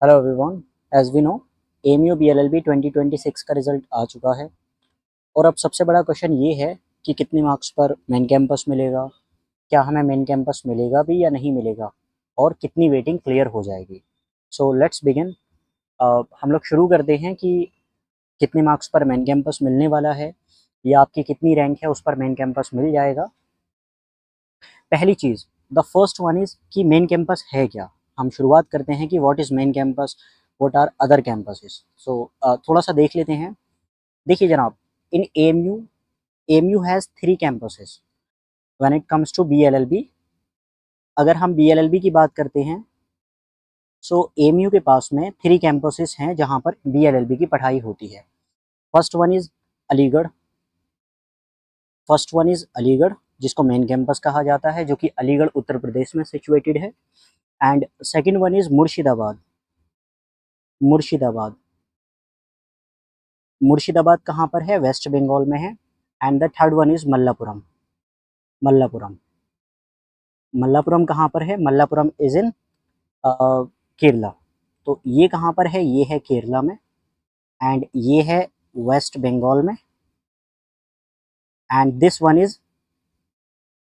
Hello everyone. As we know, AMU BLLB 2026 का result आ चुका है और अब सबसे बड़ा क्वेश्चन ये है कि कितने मार्क्स पर मेन कैंपस मिलेगा, क्या हमें मेन कैंपस मिलेगा भी या नहीं मिलेगा और कितनी वेटिंग क्लियर हो जाएगी। So let's begin. हम लोग शुरू करते हैं कि कितने मार्क्स पर मेन कैंपस मिलने वाला है या आपकी कितनी रैंक है उस पर मेन कैंपस मिल जाएगा। पहली चीज़, द फर्स्ट वन इज़ कि मेन कैंपस है क्या। हम शुरुआत करते हैं कि what is main campus, what are other campuses. So थोड़ा सा देख लेते हैं। देखिए जनाब, in AMU has 3 campuses when it comes to BLLB. अगर हम बीएलएलबी की बात करते हैं, सो एएमयू के पास में 3 कैंपसेस हैं जहां पर बीएलएलबी की पढ़ाई होती है। First one is Aligarh. Aligarh जिसको मेन कैंपस कहा जाता है, जो कि अलीगढ़ उत्तर प्रदेश में सिचुएटेड है। And second one is Murshidabad. Murshidabad Murshidabad कहाँ पर है? वेस्ट बंगाल में है। And the third one is Malappuram. Malappuram Malappuram कहाँ पर है? Malappuram is in Kerala. तो ये कहाँ पर है? ये है केरला में एंड ये है वेस्ट बंगाल में and this one is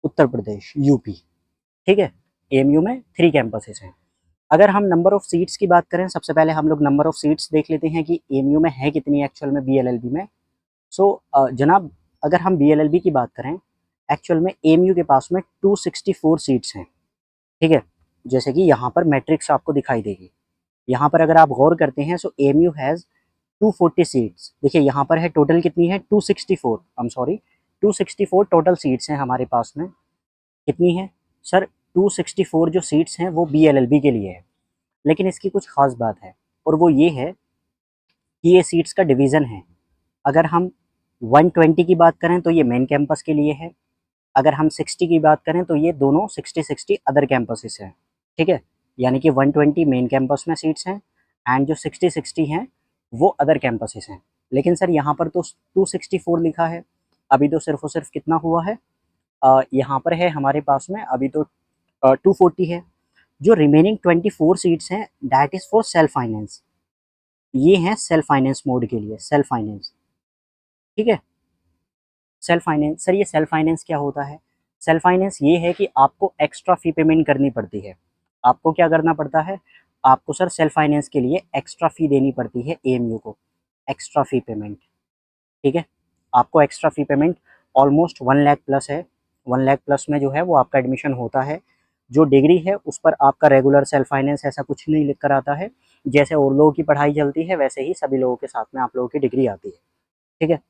Uttar Pradesh, UP. ठीक है, एएमयू में 3 कैंपसेस हैं। अगर हम नंबर ऑफ सीट्स की बात करें, सबसे पहले हम लोग नंबर ऑफ सीट्स देख लेते हैं कि एएमयू में है कितनी एक्चुअल में बीएलएलबी में। सो जनाब, अगर हम बीएलएलबी की बात करें, एक्चुअल में एएमयू के पास में 264 सीट्स हैं। ठीक है, जैसे कि यहाँ पर मैट्रिक्स आपको दिखाई देगी। यहाँ पर अगर आप गौर करते हैं, सो एएमयू हैज़ 240 सीट्स। देखिए यहाँ पर है, टोटल कितनी है? 264, I am sorry, 264 total seats हैं हमारे पास में। कितनी है सर? 264 जो सीट्स हैं वो बीएलएलबी के लिए है। लेकिन इसकी कुछ खास बात है और वो ये है कि ये सीट्स का डिवीज़न है। अगर हम 120 की बात करें तो ये मेन कैंपस के लिए है। अगर हम 60 की बात करें तो ये दोनों 60-60 अदर कैंपसेस हैं। ठीक है, यानी कि 120 मेन कैंपस में सीट्स हैं एंड जो 60-60 हैं वो अदर कैंपसेस हैं। लेकिन सर यहाँ पर तो 264 लिखा है। अभी तो सिर्फ और सिर्फ कितना हुआ है? यहाँ पर है हमारे पास में अभी तो 240 है। जो रिमेनिंग 24 सीट्स हैं that is for self finance. ये हैं सेल्फ फाइनेंस मोड के लिए, सेल्फ फाइनेंस। ठीक है, सेल्फ फाइनेंस। सर ये सेल्फ फाइनेंस क्या होता है? सेल्फ फाइनेंस ये है कि आपको एक्स्ट्रा फ़ी पेमेंट करनी पड़ती है। आपको क्या करना पड़ता है? आपको सर सेल्फ फाइनेंस के लिए एक्स्ट्रा फ़ी देनी पड़ती है एएमयू को, एक्स्ट्रा फ़ी पेमेंट। ठीक है, आपको एक्स्ट्रा फ़ी पेमेंट ऑलमोस्ट 1 लाख प्लस है। 1 लाख प्लस में जो है वो आपका एडमिशन होता है। जो डिग्री है उस पर आपका रेगुलर सेल्फ फाइनेंस ऐसा कुछ नहीं लिख कर आता है। जैसे और लोगों की पढ़ाई चलती है वैसे ही सभी लोगों के साथ में आप लोगों की डिग्री आती है। ठीक है,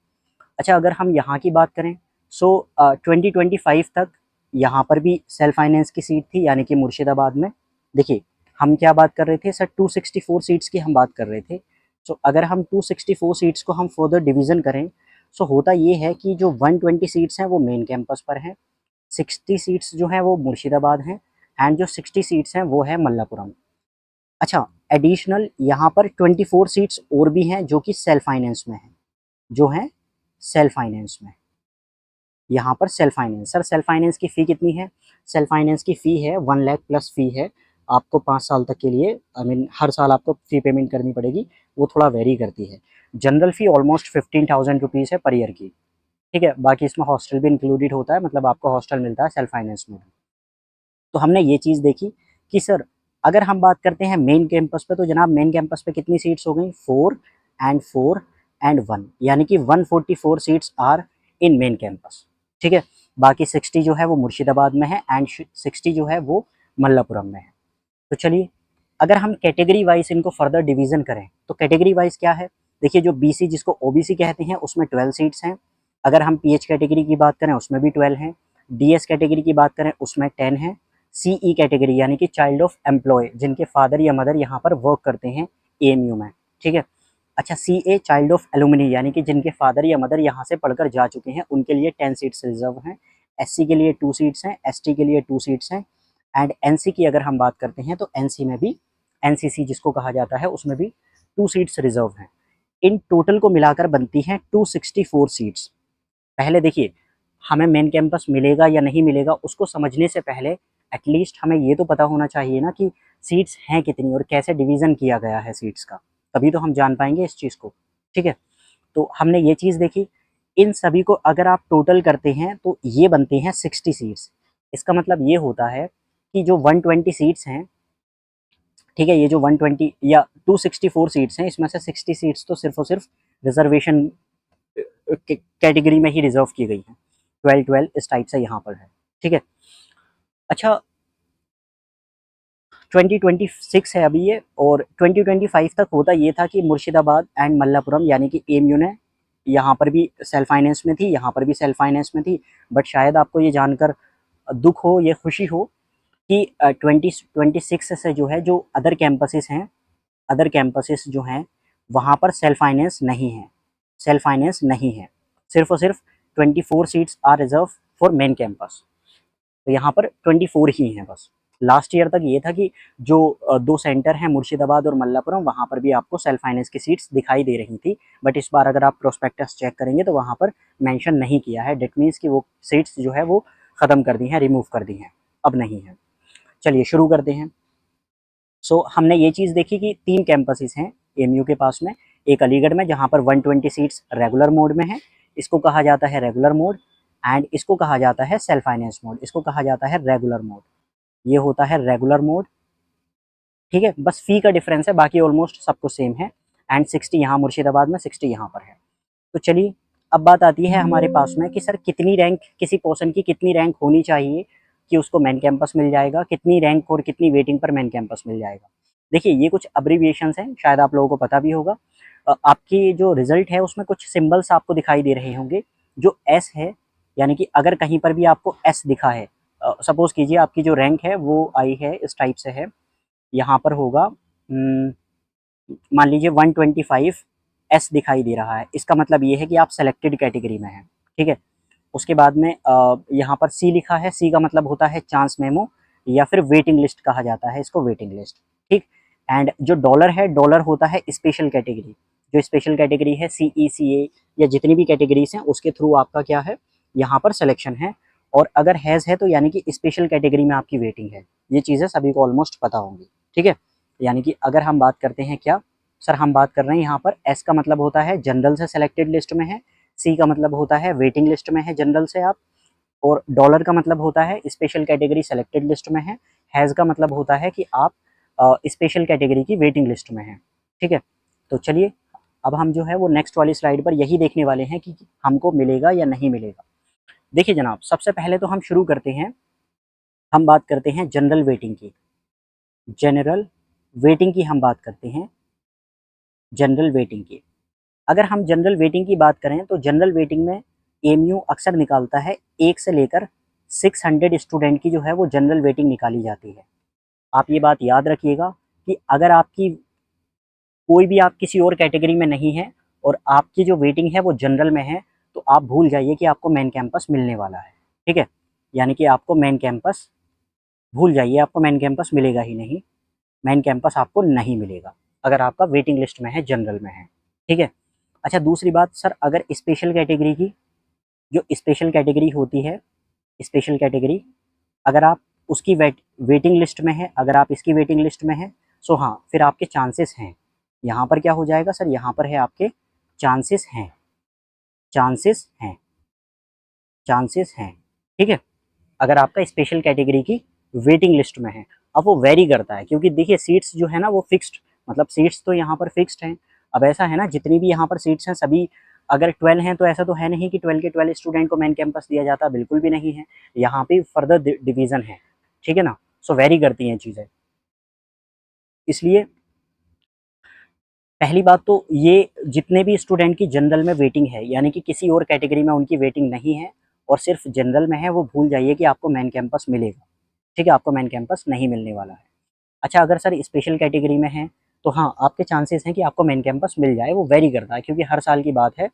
अच्छा अगर हम यहाँ की बात करें, सो 2025 तक यहाँ पर भी सेल्फ फाइनेंस की सीट थी, यानी कि मुर्शिदाबाद में। देखिए हम क्या बात कर रहे थे सर? 264 सीट्स की हम बात कर रहे थे। सो अगर हम 264 सीट्स को हम फर्दर डिवीज़न करें, सो होता ये है कि जो 120 सीट्स हैं वो मेन कैंपस पर हैं, 60 सीट्स जो हैं वो मुर्शिदाबाद हैं एंड जो 60 सीट्स हैं वो है मल्लापुरम। अच्छा, एडिशनल यहाँ पर 24 सीट्स और भी हैं जो कि सेल्फ फाइनेंस में हैं, जो हैं सेल्फ फाइनेंस में। यहाँ पर self finance, sir self finance की फ़ी कितनी है? सेल्फ फाइनेंस की फ़ी है 1 लाख प्लस फ़ी है। आपको 5 साल तक के लिए, आई मीन हर साल आपको फ़ी पेमेंट करनी पड़ेगी। वो थोड़ा वेरी करती है। जनरल फ़ी ऑलमोस्ट 15,000 रुपीज़ है पर ईयर की। ठीक है, बाकी इसमें हॉस्टल भी इंक्लूडेड होता है, मतलब आपको हॉस्टल मिलता है सेल्फ फाइनेंस में। तो हमने ये चीज़ देखी कि सर अगर हम बात करते हैं मेन कैंपस पे, तो जनाब मेन कैंपस पे कितनी सीट्स हो गई? 4 एंड 4 एंड 1, यानी कि 144 seats are in main campus. ठीक है, बाकी 60 जो है वो मुर्शिदाबाद में है एंड 60 जो है वो मल्लापुरम में है। तो चलिए, अगर हम कैटेगरी वाइज इनको फर्दर डिवीज़न करें तो कैटेगरी वाइज क्या है? देखिए जो बीसी जिसको ओबीसी कहते हैं उसमें 12 सीट्स हैं। अगर हम पीएच कैटेगरी की बात करें उसमें भी 12 हैं। डीएस कैटेगरी की बात करें उसमें 10 है। सीई कैटेगरी यानी कि चाइल्ड ऑफ एम्प्लॉय, जिनके फादर या मदर यहाँ पर वर्क करते हैं एएमयू में। ठीक है, अच्छा सीए चाइल्ड ऑफ एलुमनी, यानी कि जिनके फादर या मदर यहाँ से पढ़कर जा चुके हैं, उनके लिए 10 सीट्स रिजर्व हैं। एससी के लिए 2 सीट्स हैं, एसटी के लिए 2 सीट्स हैं एंड एनसी की अगर हम बात करते हैं तो एनसी में भी, एनसीसी जिसको कहा जाता है, उसमें भी 2 सीट्स रिजर्व हैं। इन टोटल को मिलाकर बनती हैं 264 सीट्स। पहले देखिए, हमें मेन कैंपस मिलेगा या नहीं मिलेगा उसको समझने से पहले एटलीस्ट हमें ये तो पता होना चाहिए ना कि सीट्स हैं कितनी और कैसे डिवीज़न किया गया है सीट्स का, तभी तो हम जान पाएंगे इस चीज़ को। ठीक है, तो हमने ये चीज़ देखी। इन सभी को अगर आप टोटल करते हैं तो ये बनते हैं 60 सीट्स। इसका मतलब ये होता है कि जो 120 सीट्स हैं, ठीक है, ये जो 120 या 264 सीट्स हैं, इसमें से 60 सीट्स तो सिर्फ और सिर्फ रिजर्वेशन कैटेगरी में ही रिजर्व की गई हैं। 12-12 इस टाइप से यहाँ पर है। ठीक है, अच्छा 2026 है अभी ये, और 2025 तक होता ये था कि मुर्शिदाबाद एंड मल्लापुरम यानी कि एएमयू ने यहाँ पर भी सेल्फ फाइनेंस में थी, यहाँ पर भी सेल्फ फाइनेंस में थी। बट शायद आपको ये जानकर दुख हो या खुशी हो कि 2026 से जो है, जो अदर कैंपसेस हैं, अदर कैंपसेस जो हैं वहाँ पर सेल्फ फाइनेंस नहीं है, सेल्फ फाइनेंस नहीं है। सिर्फ और सिर्फ 24 seats are reserve for main campus. तो यहाँ पर 24 ही हैं बस। लास्ट ईयर तक ये था कि जो दो सेंटर हैं मुर्शिदाबाद और मल्लापुरम, वहाँ पर भी आपको सेल्फ फाइनेंस की सीट्स दिखाई दे रही थी। बट इस बार अगर आप प्रोस्पेक्टस चेक करेंगे तो वहाँ पर मेंशन नहीं किया है। डेट मीन्स कि वो सीट्स जो है वो ख़त्म कर दी हैं, रिमूव कर दी हैं, अब नहीं है। चलिए शुरू करते हैं। हमने ये चीज़ देखी कि 3 कैंपसेस हैं एएमयू के पास में। एक अलीगढ़ में जहाँ पर 120 सीट्स रेगुलर मोड में है, इसको कहा जाता है रेगुलर मोड, एंड इसको कहा जाता है सेल्फ फाइनेंस मोड, इसको कहा जाता है रेगुलर मोड। ये होता है रेगुलर मोड। ठीक है, बस फी का डिफरेंस है, बाकी ऑलमोस्ट सब कुछ सेम है। एंड 60 यहाँ मुर्शिदाबाद में, 60 यहाँ पर है। तो चलिए अब बात आती है हमारे पास में कि सर कितनी रैंक, किसी पर्सन की कितनी रैंक होनी चाहिए कि उसको मेन कैंपस मिल जाएगा, कितनी रैंक और कितनी वेटिंग पर मेन कैंपस मिल जाएगा। देखिए ये कुछ अब्रीविएशंस हैं, शायद आप लोगों को पता भी होगा। आपकी जो रिजल्ट है उसमें कुछ सिंबल्स आपको दिखाई दे रहे होंगे। जो एस है, यानी कि अगर कहीं पर भी आपको एस दिखा है, सपोज कीजिए आपकी जो रैंक है वो आई है इस टाइप से है, यहाँ पर होगा मान लीजिए 125 एस दिखाई दे रहा है, इसका मतलब ये है कि आप सेलेक्टेड कैटेगरी में हैं। ठीक है, उसके बाद में यहाँ पर सी लिखा है, सी का मतलब होता है चांस मेमो, या फिर वेटिंग लिस्ट कहा जाता है इसको, वेटिंग लिस्ट। ठीक, एंड जो डॉलर है, डॉलर होता है स्पेशल कैटेगरी। जो स्पेशल कैटेगरी है CE CA या जितनी भी कैटेगरीज हैं उसके थ्रू आपका क्या है, यहाँ पर सिलेक्शन है। और अगर हैज़ है तो यानी कि स्पेशल कैटेगरी में आपकी वेटिंग है। ये चीज़ें सभी को ऑलमोस्ट पता होंगी। ठीक है, यानी कि अगर हम बात करते हैं क्या सर, हम बात कर रहे हैं यहाँ पर एस का मतलब होता है जनरल से सेलेक्टेड लिस्ट में है, सी का मतलब होता है वेटिंग लिस्ट में है जनरल से आप, और डॉलर का मतलब होता है स्पेशल कैटेगरी सेलेक्टेड लिस्ट में है, हैज़ का मतलब होता है कि आप स्पेशल कैटेगरी की वेटिंग लिस्ट में हैं। ठीक है, तो चलिए अब हम जो है वो नेक्स्ट वाली स्लाइड पर यही देखने वाले हैं कि हमको मिलेगा या नहीं मिलेगा। देखिए जनाब, सबसे पहले तो हम शुरू करते हैं, हम बात करते हैं जनरल वेटिंग की। जनरल वेटिंग की हम बात करते हैं, जनरल वेटिंग की। अगर हम जनरल वेटिंग की बात करें तो जनरल वेटिंग में एएमयू अक्सर निकालता है 1 से लेकर 600 स्टूडेंट की जो है वो जनरल वेटिंग निकाली जाती है। आप ये बात याद रखिएगा कि अगर आपकी कोई भी, आप किसी और कैटेगरी में नहीं है और आपकी जो वेटिंग है वो जनरल में है, तो आप भूल जाइए कि आपको मेन कैंपस मिलने वाला है। ठीक है, यानी कि आपको मेन कैंपस, भूल जाइए, आपको मेन कैंपस मिलेगा ही नहीं। मेन कैंपस आपको नहीं मिलेगा अगर आपका वेटिंग लिस्ट में है, जनरल में है। ठीक है, अच्छा दूसरी बात सर, अगर स्पेशल कैटेगरी की, जो स्पेशल कैटेगरी होती है, स्पेशल कैटेगरी अगर आप उसकी वेटिंग लिस्ट में है, अगर आप इसकी वेटिंग लिस्ट में हैं, सो हाँ फिर आपके चांसेस हैं। यहाँ पर क्या हो जाएगा सर, यहाँ पर है आपके चांसेस हैं, चांसेस हैं, चांसेस हैं। ठीक है, अगर आपका स्पेशल कैटेगरी की वेटिंग लिस्ट में है। अब वो वेरी करता है क्योंकि देखिए सीट्स जो है ना वो फिक्स्ड, मतलब सीट्स तो यहाँ पर फिक्स्ड हैं। अब ऐसा है ना, जितनी भी यहाँ पर सीट्स हैं सभी, अगर 12 हैं तो ऐसा तो है नहीं कि 12 के 12 स्टूडेंट को मेन कैंपस दिया जाता, बिल्कुल भी नहीं है। यहाँ पे फर्दर डिवीज़न है। ठीक है ना, सो वेरी करती हैं चीज़ें। इसलिए पहली बात तो ये, जितने भी स्टूडेंट की जनरल में वेटिंग है, यानी कि किसी और कैटेगरी में उनकी वेटिंग नहीं है और सिर्फ जनरल में है, वो भूल जाइए कि आपको मेन कैंपस मिलेगा। ठीक है, आपको मेन कैंपस नहीं मिलने वाला है। अच्छा अगर सर स्पेशल कैटेगरी में है तो हाँ आपके चांसेस हैं कि आपको मेन कैंपस मिल जाए। वो वेरी करता है क्योंकि हर साल की बात है,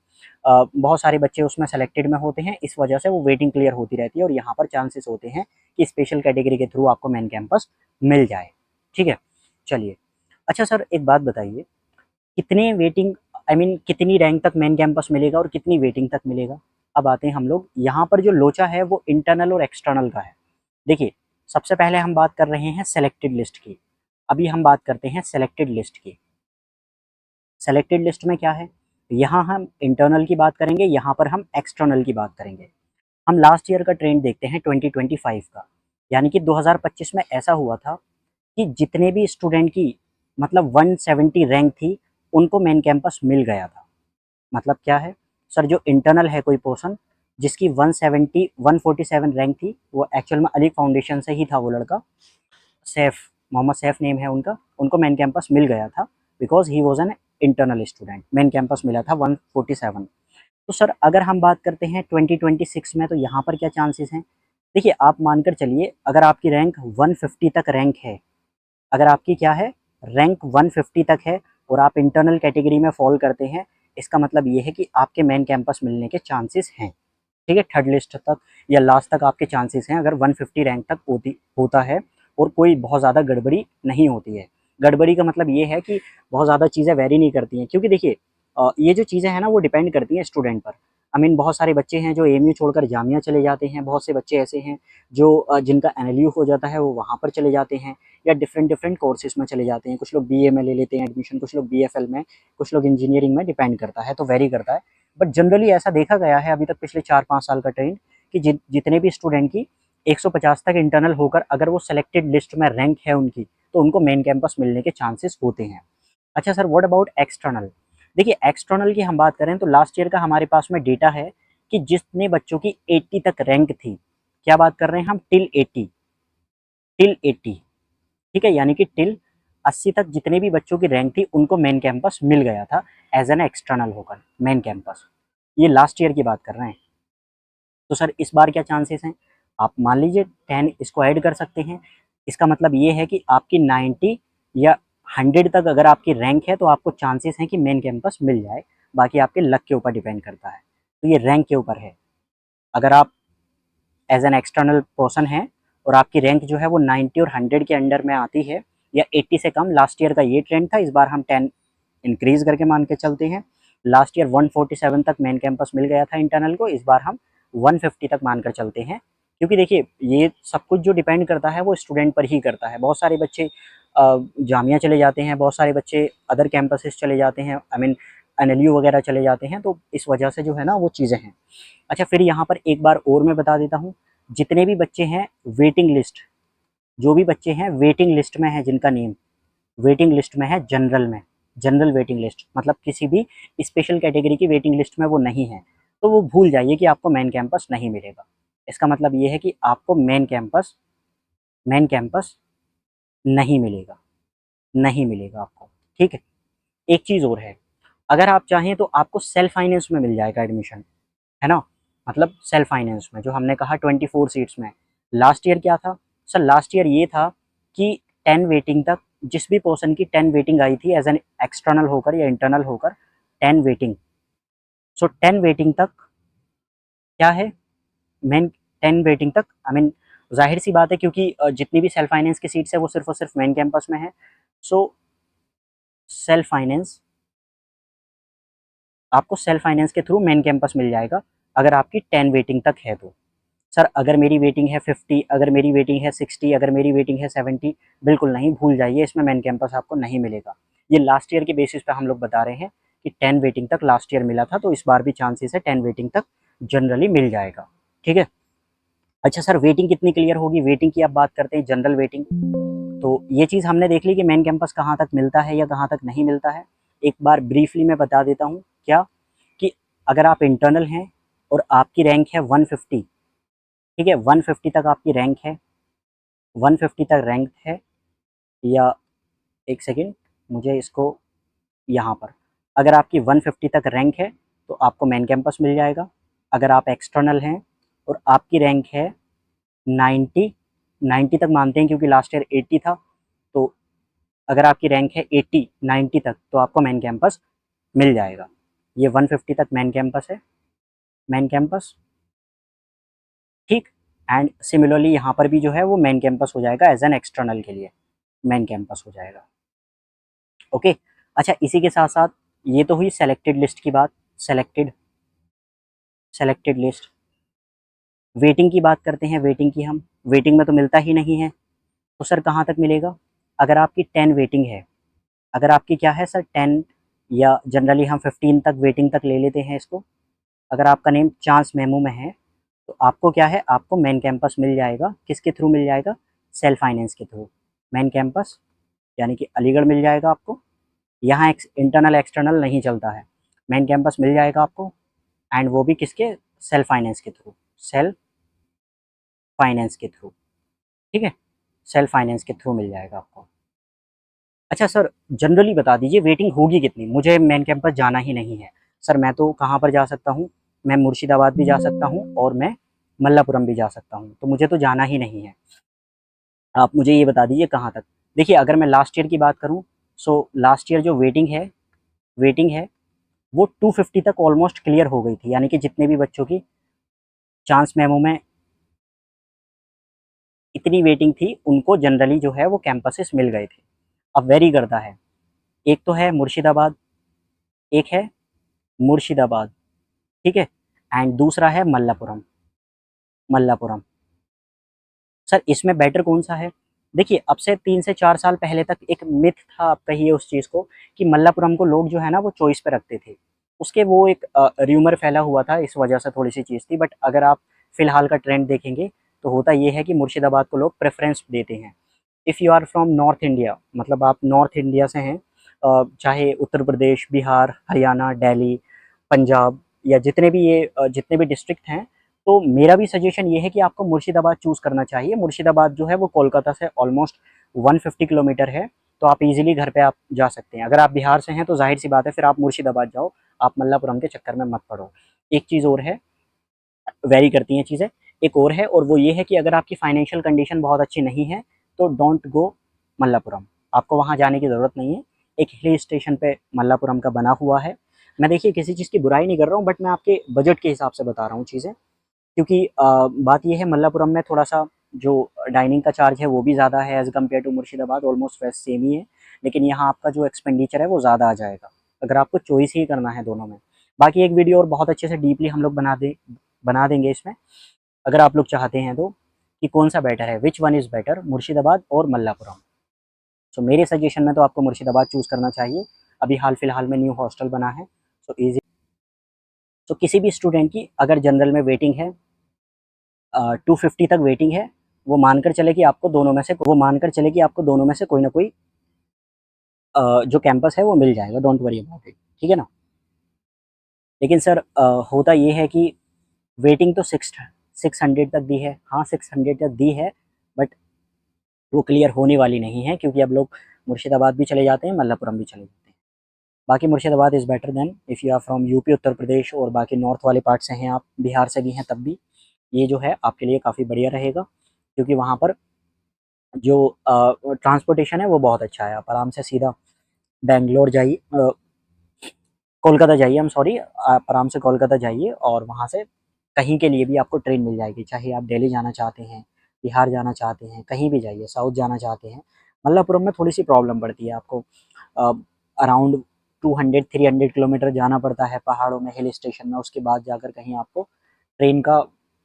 बहुत सारे बच्चे उसमें सेलेक्टेड में होते हैं, इस वजह से वो वेटिंग क्लियर होती रहती है और यहाँ पर चांसेस होते हैं कि स्पेशल कैटेगरी के थ्रू आपको मेन कैंपस मिल जाए। ठीक है, चलिए अच्छा सर एक बात बताइए, कितने वेटिंग, आई मीन कितनी रैंक तक मेन कैंपस मिलेगा और कितनी वेटिंग तक मिलेगा। अब आते हैं हम लोग, यहाँ पर जो लोचा है वो इंटरनल और एक्सटर्नल का है। देखिए सबसे पहले हम बात कर रहे हैं सेलेक्टेड लिस्ट की। अभी हम बात करते हैं सेलेक्टेड लिस्ट की। सेलेक्टेड लिस्ट में क्या है, यहाँ हम इंटरनल की बात करेंगे, यहाँ पर हम एक्सटर्नल की बात करेंगे। हम लास्ट ईयर का ट्रेंड देखते हैं 2025 का, यानी कि 2025 में ऐसा हुआ था कि जितने भी स्टूडेंट की मतलब 170 रैंक थी उनको मेन कैंपस मिल गया था। मतलब क्या है सर, जो इंटरनल है कोई पोर्शन जिसकी 170 147 रैंक थी, वो एक्चुअल में अली फाउंडेशन से ही था वो लड़का, सैफ, मोहम्मद सैफ नेम है उनका, उनको मेन कैंपस मिल गया था because he was an internal student. Main campus मिला था 147। तो सर अगर हम बात करते हैं 2026 में, तो यहाँ पर क्या चांसेस हैं। देखिए आप मानकर चलिए, अगर आपकी रैंक 150 तक रैंक है, अगर आपकी क्या है रैंक 150 तक है और आप इंटरनल कैटेगरी में फॉल करते हैं, इसका मतलब ये है कि आपके मेन कैंपस मिलने के चांसेस हैं। ठीक है, थर्ड लिस्ट तक या लास्ट तक आपके चांसेस हैं अगर 150 रैंक तक होता है और कोई बहुत ज़्यादा गड़बड़ी नहीं होती है। गड़बड़ी का मतलब ये है कि बहुत ज़्यादा चीज़ें वेरी नहीं करती हैं, क्योंकि देखिए ये जो चीज़ें हैं ना वो डिपेंड करती हैं स्टूडेंट पर। आई मीन बहुत सारे बच्चे हैं जो एमयू छोड़कर जामिया चले जाते हैं, बहुत से बच्चे ऐसे हैं जो जिनका एनएलयू हो जाता है वो वहाँ पर चले जाते हैं, या डिफरेंट डिफरेंट कोर्सेज में चले जाते हैं। कुछ लोग बीए में ले लेते हैं एडमिशन, कुछ लोग बीएफएल में, कुछ लोग इंजीनियरिंग में, डिपेंड करता है, तो वेरी करता है। बट जनरली ऐसा देखा गया है अभी तक पिछले 4-5 साल का ट्रेंड कि जितने भी स्टूडेंट की 150 तक इंटरनल होकर अगर वो सेलेक्टेड लिस्ट में रैंक है उनकी, तो उनको मेन कैंपस मिलने के चांसेस होते हैं। अच्छा सर, व्हाट अबाउट एक्सटर्नल। देखिए एक्सटर्नल की हम बात करें तो लास्ट ईयर का हमारे पास में डेटा है कि जितने बच्चों की 80 तक रैंक थी, क्या बात कर रहे हैं हम, टिल 80, टिल 80, ठीक है, यानी कि टिल 80 तक जितने भी बच्चों की रैंक थी उनको मेन कैंपस मिल गया था एज एन एक्सटर्नल होकर मेन कैंपस। ये लास्ट ईयर की बात कर रहे हैं। तो सर इस बार क्या चांसेस हैं, आप मान लीजिए 10 इसको ऐड कर सकते हैं। इसका मतलब ये है कि आपकी 90 या 100 तक अगर आपकी रैंक है तो आपको चांसेस हैं कि मेन कैंपस मिल जाए। बाकी आपके लक के ऊपर डिपेंड करता है, तो ये रैंक के ऊपर है। अगर आप एज एन एक्सटर्नल पर्सन हैं और आपकी रैंक जो है वो 90 और 100 के अंडर में आती है या 80 से कम, लास्ट ईयर का ये ट्रेंड था, इस बार हम 10 इंक्रीज करके मान के चलते हैं। लास्ट ईयर 147 तक मेन कैंपस मिल गया था इंटरनल को, इस बार हम 150 तक मानकर चलते हैं। क्योंकि देखिए ये सब कुछ जो डिपेंड करता है वो स्टूडेंट पर ही करता है। बहुत सारे बच्चे जामिया चले जाते हैं, बहुत सारे बच्चे अदर कैंपसेस चले जाते हैं, आई मीन एनएलयू वगैरह चले जाते हैं, तो इस वजह से जो है ना वो चीज़ें हैं। अच्छा फिर यहाँ पर एक बार और मैं बता देता हूँ, जितने भी बच्चे हैं वेटिंग लिस्ट, जो भी बच्चे हैं वेटिंग लिस्ट में है, जिनका नेम वेटिंग लिस्ट में है जनरल में, जनरल वेटिंग लिस्ट मतलब किसी भी स्पेशल कैटेगरी की वेटिंग लिस्ट में वो नहीं है, तो वो भूल जाइए कि आपको मेन कैंपस नहीं मिलेगा। इसका मतलब ये है कि आपको मेन कैंपस नहीं मिलेगा, नहीं मिलेगा आपको। ठीक है, एक चीज़ और है, अगर आप चाहें तो आपको सेल्फ फाइनेंस में मिल जाएगा एडमिशन, है ना। मतलब सेल्फ फाइनेंस में जो हमने कहा 24 सीट्स में। लास्ट ईयर क्या था सर, लास्ट ईयर ये था कि 10 वेटिंग तक जिस भी पर्सन की 10 वेटिंग आई थी एज एन एक्सटर्नल होकर या इंटरनल होकर, 10 वेटिंग, सो 10 वेटिंग तक क्या है, मेन 10 वेटिंग तक, आई मीन जाहिर सी बात है क्योंकि जितनी भी सेल्फ फाइनेंस की सीट्स है वो सिर्फ और सिर्फ मेन कैंपस में है। सो सेल्फ फाइनेंस, आपको सेल्फ फाइनेंस के थ्रू मेन कैंपस मिल जाएगा अगर आपकी 10 वेटिंग तक है तो। सर अगर मेरी वेटिंग है 50, अगर मेरी वेटिंग है 60, अगर मेरी वेटिंग है 70, बिल्कुल नहीं, भूल जाइए, इसमें मेन कैंपस आपको नहीं मिलेगा। ये लास्ट ईयर के बेसिस पे हम लोग बता रहे हैं कि 10 वेटिंग तक लास्ट ईयर मिला था, तो इस बार भी चांसेस है 10 वेटिंग तक जनरली मिल जाएगा। ठीक है। अच्छा सर वेटिंग कितनी क्लियर होगी, वेटिंग की आप बात करते हैं, जनरल वेटिंग। तो ये चीज़ हमने देख ली कि मेन कैंपस कहाँ तक मिलता है या कहाँ तक नहीं मिलता है। एक बार ब्रीफली मैं बता देता हूँ क्या, कि अगर आप इंटरनल हैं और आपकी रैंक है 150, ठीक है, 150 तक आपकी रैंक है, 150 तक रैंक है, या एक सेकेंड मुझे इसको, यहाँ पर अगर आपकी 150 तक रैंक है तो आपको मेन कैंपस मिल जाएगा। अगर आप एक्सटर्नल हैं और आपकी रैंक है 90, 90 तक मानते हैं क्योंकि लास्ट ईयर 80 था, तो अगर आपकी रैंक है 80 90 तक तो आपको मेन कैंपस मिल जाएगा। ये 150 तक मेन कैंपस है, मेन कैंपस, ठीक। एंड सिमिलरली यहाँ पर भी जो है वो मेन कैंपस हो जाएगा एज एन एक्सटर्नल के लिए, मेन कैंपस हो जाएगा। ओके। अच्छा इसी के साथ साथ ये तो हुई सेलेक्टेड लिस्ट की बात, सेलेक्टेड सेलेक्टेड लिस्ट। वेटिंग की बात करते हैं, वेटिंग की हम, वेटिंग में तो मिलता ही नहीं है, तो सर कहाँ तक मिलेगा। अगर आपकी 10 वेटिंग है, अगर आपकी क्या है सर 10 या जनरली हम 15 तक वेटिंग तक ले लेते हैं इसको, अगर आपका नेम चांस मेमो में है तो आपको क्या है, आपको मेन कैंपस मिल जाएगा। किसके थ्रू मिल जाएगा? सेल्फ फाइनेंस के थ्रू। मेन कैंपस यानी कि अलीगढ़ मिल जाएगा आपको। यहाँ इंटरनल एक्सटर्नल नहीं चलता है, मेन कैंपस मिल जाएगा आपको, एंड वो भी किसके? सेल्फ फाइनेंस के थ्रू। सेल्फ फाइनेंस के थ्रू, ठीक है, सेल्फ फाइनेंस के थ्रू मिल जाएगा आपको। अच्छा सर, जनरली बता दीजिए वेटिंग होगी कितनी? मुझे मेन कैंपस जाना ही नहीं है सर, मैं तो कहाँ पर जा सकता हूँ? मैं मुर्शिदाबाद भी जा सकता हूँ और मैं मल्लापुरम भी जा सकता हूँ, तो मुझे तो जाना ही नहीं है। आप मुझे ये बता दीजिए कहाँ तक। देखिए अगर मैं लास्ट ईयर की बात करूँ, सो लास्ट ईयर जो वेटिंग है वो 250 तक ऑलमोस्ट क्लियर हो गई थी, यानी कि जितने भी बच्चों की चांस मेमो में इतनी वेटिंग थी उनको जनरली जो है वो कैंपसेस मिल गए थे। अब वेरी करता है, एक तो है मुर्शिदाबाद, एक है मुर्शिदाबाद, ठीक है, एंड दूसरा है मल्लापुरम। मल्लापुरम सर, इसमें बेटर कौन सा है? देखिए अब से 3 से 4 साल पहले तक एक मिथ था, आप कहिए उस चीज़ को, कि मल्लापुरम को लोग जो है ना वो चॉइस पे रखते थे। उसके वो एक र्यूमर फैला हुआ था, इस वजह से थोड़ी सी चीज़ थी, बट अगर आप फिलहाल का ट्रेंड देखेंगे तो होता ये है कि मुर्शिदाबाद को लोग प्रेफरेंस देते हैं। If you are from north India, मतलब आप नॉर्थ इंडिया से हैं, चाहे उत्तर प्रदेश, बिहार, हरियाणा, दिल्ली, पंजाब, या जितने भी डिस्ट्रिक्ट हैं, तो मेरा भी सजेशन ये है कि आपको मुर्शिदाबाद चूज़ करना चाहिए। मुर्शिदाबाद जो है वो कोलकाता से ऑलमोस्ट 150 किलोमीटर है, तो आप इजीली घर पे आप जा सकते हैं। अगर आप बिहार से हैं तो ज़ाहिर सी बात है फिर आप मुर्शिदाबाद जाओ, आप मल्लापुरम के चक्कर में मत पड़ो। एक चीज़ और है, वेरी करती हैं चीज़ें, एक और है, और वो ये है कि अगर आपकी फाइनेंशियल कंडीशन बहुत अच्छी नहीं है तो डोंट गो मल्लापुरम, आपको वहाँ जाने की ज़रूरत नहीं है। एक हिल स्टेशन पे मल्लापुरम का बना हुआ है। मैं देखिए किसी चीज़ की बुराई नहीं कर रहा हूँ, बट मैं आपके बजट के हिसाब से बता रहा हूँ चीज़ें, क्योंकि बात ये है मल्लापुरम में थोड़ा-सा जो डाइनिंग का चार्ज है वो भी ज़्यादा है as compare to Murshidabad, almost वैसे सेम ही है। लेकिन यहाँ आपका जो एक्सपेंडिचर है वो ज़्यादा आ जाएगा, अगर आपको चॉइस ही करना है दोनों में। बाकी एक वीडियो और बहुत अच्छे से डीपली हम लोग बना देंगे इसमें, अगर आप लोग चाहते हैं तो, कि कौन-सा बेटर है, which one is better, Murshidabad और मल्लापुरम। सो मेरे सजेशन में तो आपको मुर्शिदाबाद चूज़ करना चाहिए। अभी हाल-फिलहाल में न्यू हॉस्टल बना है, सो ईज़ी। सो किसी भी स्टूडेंट की अगर जनरल में वेटिंग है, 250 तक वेटिंग है, वो मानकर चले कि आपको दोनों में से कोई ना कोई जो कैंपस है वो मिल जाएगा, डोंट वरी अबाउट इट, ठीक है ना? लेकिन सर होता ये है कि वेटिंग तो 600 तक दी है, हाँ 600 तक दी है, बट वो क्लियर होने वाली नहीं है, क्योंकि अब लोग मुर्शिदाबाद भी चले जाते हैं, मल्लापुरम भी चले जाते हैं। बाकी Murshidabad is better than if you are from UP, Uttar Pradesh, और बाकी नॉर्थ वाले पार्ट से हैं आप, बिहार से भी हैं तब भी, ये जो है आपके लिए काफ़ी बढ़िया रहेगा, क्योंकि वहाँ पर जो ट्रांसपोर्टेशन है वो बहुत अच्छा है। आप आराम से सीधा बैंगलोर जाइए, कोलकाता जाइए, आई एम सॉरी, आप आराम से कोलकाता जाइए और वहाँ से कहीं के लिए भी आपको ट्रेन मिल जाएगी। चाहे आप दिल्ली जाना चाहते हैं, बिहार जाना चाहते हैं, कहीं भी जाइए, साउथ जाना चाहते हैं। मल्लापुरम में थोड़ी-सी प्रॉब्लम पड़ती है आपको, अ, अराउंड 200-300 किलोमीटर जाना पड़ता है पहाड़ों में, हिल स्टेशन में, उसके बाद जाकर कहीं आपको ट्रेन का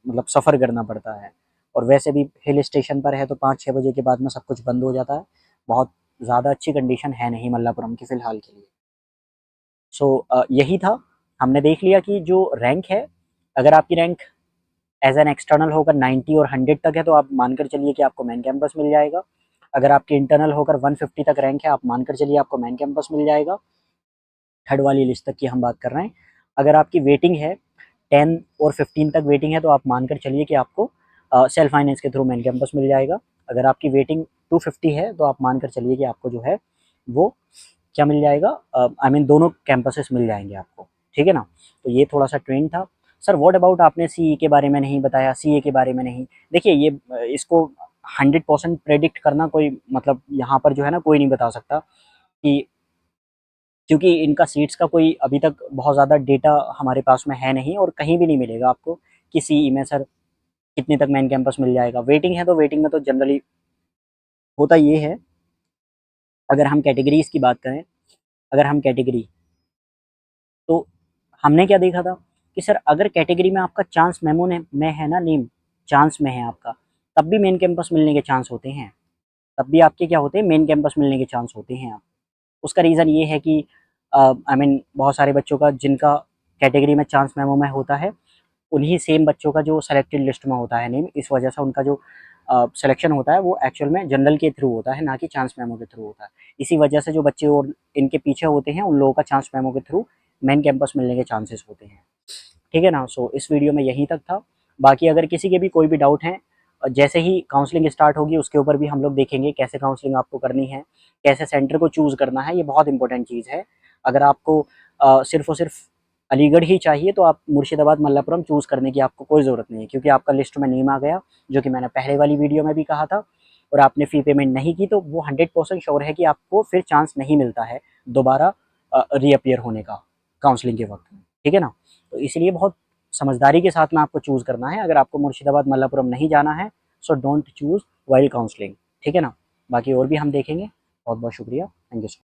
मतलब सफ़र करना पड़ता है। और वैसे भी हिल स्टेशन पर है तो 5-6 बजे के बाद में सब कुछ बंद हो जाता है। बहुत ज़्यादा अच्छी कंडीशन है नहीं मल्लापुरम की फ़िलहाल के लिए। सो यही था, हमने देख लिया कि जो रैंक है, अगर आपकी रैंक एज़ एन एक्सटर्नल होकर 90 और 100 तक है तो आप मानकर चलिए कि आपको मेन कैंपस मिल जाएगा। अगर आपकी इंटरनल होकर 150 तक रैंक है, आप मानकर चलिए आपको मेन कैंपस मिल जाएगा। थर्ड वाली लिस्ट तक की हम बात कर रहे हैं। अगर आपकी वेटिंग है 10 और 15 तक वेटिंग है तो आप मानकर चलिए कि आपको सेल्फ फाइनेंस के थ्रू मेन कैंपस मिल जाएगा। अगर आपकी वेटिंग 250 है तो आप मानकर चलिए कि आपको जो है वो क्या मिल जाएगा, आई मीन दोनों कैंपसेस मिल जाएंगे आपको, ठीक है ना? तो ये थोड़ा सा ट्रेंड था। सर व्हाट अबाउट, आपने सीई के बारे में नहीं बताया, सीए के बारे में नहीं। देखिए ये इसको 100% प्रेडिक्ट करना कोई मतलब यहाँ पर जो है ना कोई नहीं बता सकता, कि क्योंकि इनका सीट्स का कोई अभी तक बहुत ज़्यादा डेटा हमारे पास में है नहीं, और कहीं भी नहीं मिलेगा आपको कि सीई में सर कितने तक मेन कैंपस मिल जाएगा। वेटिंग है तो वेटिंग में तो जनरली होता ये है, अगर हम कैटेगरीज़ की बात करें, अगर हम कैटेगरी, तो हमने क्या देखा था कि सर अगर कैटेगरी में आपका चांस मेमो ने में है ना नेम, चांस में है आपका, तब भी मेन कैंपस मिलने के चांस होते हैं। तब भी आपके क्या होते हैं, मेन कैंपस मिलने के चांस होते हैं आप। उसका रीज़न ये है कि आई मीन बहुत सारे बच्चों का जिनका कैटेगरी में चांस मेमो में होता है, उन्हीं सेम बच्चों का जो सेलेक्टेड लिस्ट में होता है नेम, इस वजह से उनका जो सिलेक्शन होता है वो एक्चुअल में जनरल के थ्रू होता है, ना कि चांस मेमो के थ्रू होता है। इसी वजह से जो बच्चे और इनके पीछे होते हैं उन लोगों का चांस मेमो के थ्रू मेन कैंपस मिलने के चांसेस होते हैं। ठीक है ना? सो इस वीडियो में यहीं तक था। बाकी अगर किसी के भी कोई भी डाउट हैं, जैसे ही काउंसलिंग स्टार्ट होगी उसके ऊपर भी हम लोग देखेंगे कैसे काउंसलिंग आपको करनी है, कैसे सेंटर को चूज़ करना है, ये बहुत इंपॉर्टेंट चीज़ है। अगर आपको सिर्फ़ और सिर्फ़ अलीगढ़ ही चाहिए तो आप मुर्शिदाबाद मल्लापुरम चूज़ करने की आपको कोई ज़रूरत नहीं है, क्योंकि आपका लिस्ट में नेम आ गया, जो कि मैंने पहले वाली वीडियो में भी कहा था, और आपने फ़ी पेमेंट नहीं की तो वो 100% श्योर है कि आपको फिर चांस नहीं मिलता है दोबारा रीअपीयर होने का काउंसलिंग के वक़्त। ठीक है ना? तो इसलिए बहुत समझदारी के साथ में आपको चूज़ करना है। अगर आपको मुर्शिदाबाद मल्लापुरम नहीं जाना है, so don't choose while counselling. ठीक है ना? बाकी और भी हम देखेंगे। बहुत बहुत शुक्रिया। Thank you so